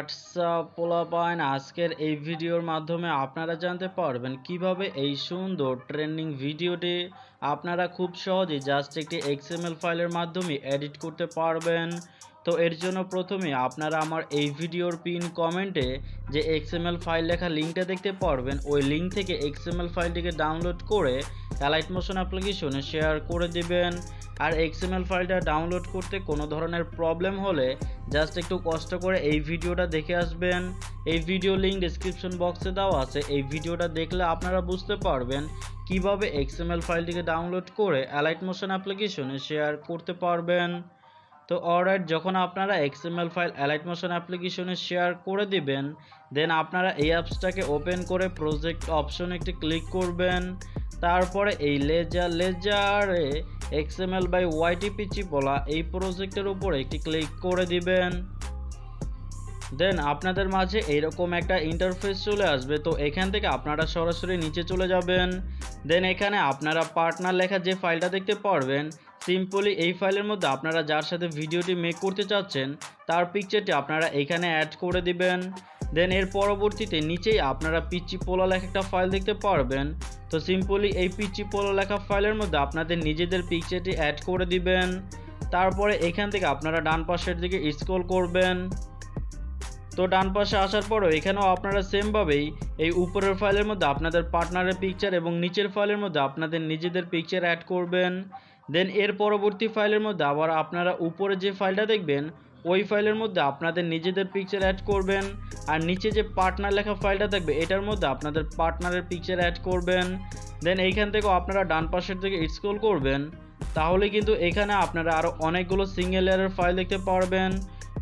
WhatsApp পোলাপাইন আজকের এই ভিডিওর মাধ্যমে আপনারা জানতে পারবেন কিভাবে এই সুন্দর ট্রেন্ডিং ভিডিওটি আপনারা খুব সহজেই জাস্ট একটি XML ফাইলের মাধ্যমে এডিট করতে পারবেন। তো এর জন্য প্রথমে আপনারা আমার এই ভিডিওর পিন কমেন্টে যে XML ফাইল লেখা লিঙ্কটা দেখতে পারবেন, ওই লিঙ্ক থেকে XML ফাইলটিকে ডাউনলোড করে অ্যালাইট মোশন অ্যাপ্লিকেশনে শেয়ার করে দিবেন। আর XML ফাইলটা ডাউনলোড করতে কোনো ধরনের প্রবলেম হলে জাস্ট একটু কষ্ট করে এই ভিডিওটা দেখে আসবেন। এই ভিডিও লিঙ্ক ডেসক্রিপশন বক্সে দেওয়া আছে। এই ভিডিওটা দেখলে আপনারা বুঝতে পারবেন কিভাবে XML ফাইলটিকে ডাউনলোড করে অ্যালাইট মোশন অ্যাপ্লিকেশনে শেয়ার করতে পারবেন। তো অলরাইট, যখন আপনারা XML ফাইল অ্যালাইট মোশন অ্যাপ্লিকেশনে শেয়ার করে দিবেন, দেন আপনারা এই অ্যাপসটাকে ওপেন করে প্রজেক্ট অপশনে একটি ক্লিক করবেন। তারপরে এই লেজারে XML বাই ওয়াইটি পিচি পোলা এই প্রজেক্টের উপরে একটি ক্লিক করে দিবেন। দেন আপনাদের মাঝে এইরকম একটা ইন্টারফেস চলে আসবে। তো এখান থেকে আপনারা সরাসরি নিচে চলে যাবেন। দেন এখানে আপনারা পার্টনার লেখা যে ফাইলটা দেখতে পারবেন, সিম্পলি এই ফাইলের মধ্যে আপনারা যার সাথে ভিডিওটি মেক করতে চাচ্ছেন তার পিকচারটি আপনারা এখানে অ্যাড করে দিবেন। দেন এর পরবর্তীতে নিচেই আপনারা পিচি পোলা লেখা একটা ফাইল দেখতে পারবেন। তো সিম্পলি এই পিচি পোলা লেখা ফাইলের মধ্যে আপনাদের নিজেদের পিকচারটি অ্যাড করে দিবেন। তারপরে এখান থেকে আপনারা ডান পাশের দিকে স্ক্রল করবেন। তো ডান পাশে আসার পরও এখানেও আপনারা সেমভাবেই এই উপরের ফাইলের মধ্যে আপনাদের পার্টনারের পিকচার এবং নিচের ফাইলের মধ্যে আপনাদের নিজেদের পিকচার অ্যাড করবেন। দেন এর পরবর্তী ফাইলের মধ্যে আবার আপনারা উপরে যে ফাইলটা দেখবেন ওই ফাইলের মধ্যে আপনাদের নিজেদের পিকচার অ্যাড করবেন। আর নিচে যে পার্টনার লেখা ফাইলটা থাকবে এটার মধ্যে আপনাদের পার্টনারের পিকচার অ্যাড করবেন। দেন এইখান থেকেও আপনারা ডান পাশের দিকে স্ক্রল করবেন। তাহলে কিন্তু এখানে আপনারা আরও অনেকগুলো সিঙ্গেল লেয়ারের ফাইল দেখতে পারবেন।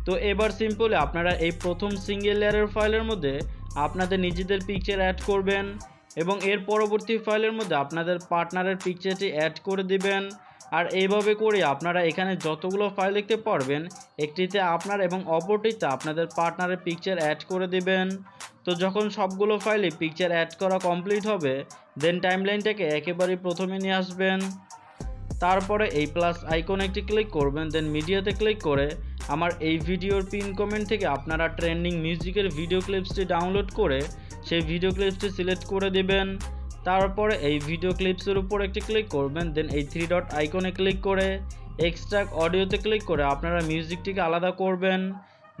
তো এবার সিম্পলি আপনারা এই প্রথম সিঙ্গেল লেয়ারের ফাইলের মধ্যে আপনাদের নিজেদের পিকচার অ্যাড করবেন এবং এর পরবর্তী ফাইলের মধ্যে আপনাদের পার্টনারের পিকচারটি অ্যাড করে দিবেন। আর এইভাবে করে আপনারা এখানে যতগুলো ফাইল দেখতে পারবেন একটিতে আপনার এবং অপরটিতে আপনাদের পার্টনারের পিকচার অ্যাড করে দিবেন। তো যখন সবগুলো ফাইলে পিকচার অ্যাড করা কমপ্লিট হবে, দেন টাইমলাইনটাকে একেবারেই প্রথমে নিয়ে আসবেন। তারপরে এই প্লাস আইকনে একটি ক্লিক করবেন। দেন মিডিয়াতে ক্লিক করে আমার এই ভিডিওর পিন কমেন্ট থেকে আপনারা ট্রেন্ডিং মিউজিকের ভিডিও ক্লিপসটি ডাউনলোড করে সেই ভিডিও ক্লিপসটি সিলেক্ট করে দিবেন। তারপরে এই ভিডিও ক্লিপসের উপর একটি ক্লিক করবেন। দেন এই 3 ডট আইকনে ক্লিক করে এক্সট্রাক্ট অডিওতে ক্লিক করে আপনারা মিউজিকটিকে আলাদা করবেন।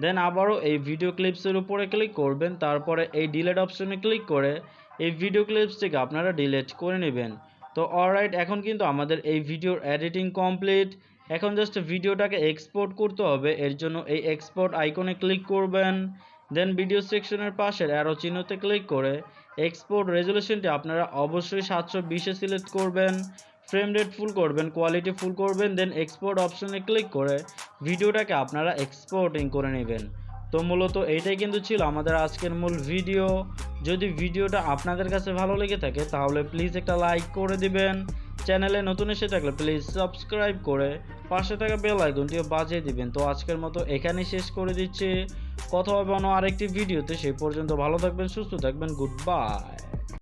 দেন আবারও এই ভিডিও ক্লিপসের উপরে ক্লিক করবেন। তারপরে এই ডিলেট অপশনে ক্লিক করে এই ভিডিও ক্লিপসটিকে আপনারা ডিলিট করে নেবেন। তো অলরাইট, এখন কিন্তু আমাদের এই ভিডিওর এডিটিং কমপ্লিট। এখন জাস্ট ভিডিওটাকে এক্সপোর্ট করতে হবে। এর জন্য এই এক্সপোর্ট আইকনে ক্লিক করবেন। দেন ভিডিও সেকশনের পাশের অ্যারো চিহ্নতে ক্লিক করে এক্সপোর্ট রেজুলেশনটি আপনারা অবশ্যই 720-এ সিলেক্ট করবেন। ফ্রেম রেট ফুল করবেন, কোয়ালিটি ফুল করবেন। দেন এক্সপোর্ট অপশনে ক্লিক করে ভিডিওটাকে আপনারা এক্সপোর্টিং করে নেবেন। তো মূলত এইটাই কিন্তু ছিল আমাদের আজকের মূল ভিডিও। যদি ভিডিওটা আপনাদের কাছে ভালো লেগে থাকে তাহলে প্লিজ একটা লাইক করে দিবেন। চ্যানেলে নতুন এসে থাকলে প্লিজ সাবস্ক্রাইব করে পাশে থাকা বেল আইকনটিও বাজিয়ে দিবেন। তো আজকের মতো এখানেই শেষ করে দিচ্ছি। কথা হবে অন্য আরেকটি ভিডিওতে। সেই পর্যন্ত ভালো থাকবেন, সুস্থ থাকবেন। Good bye.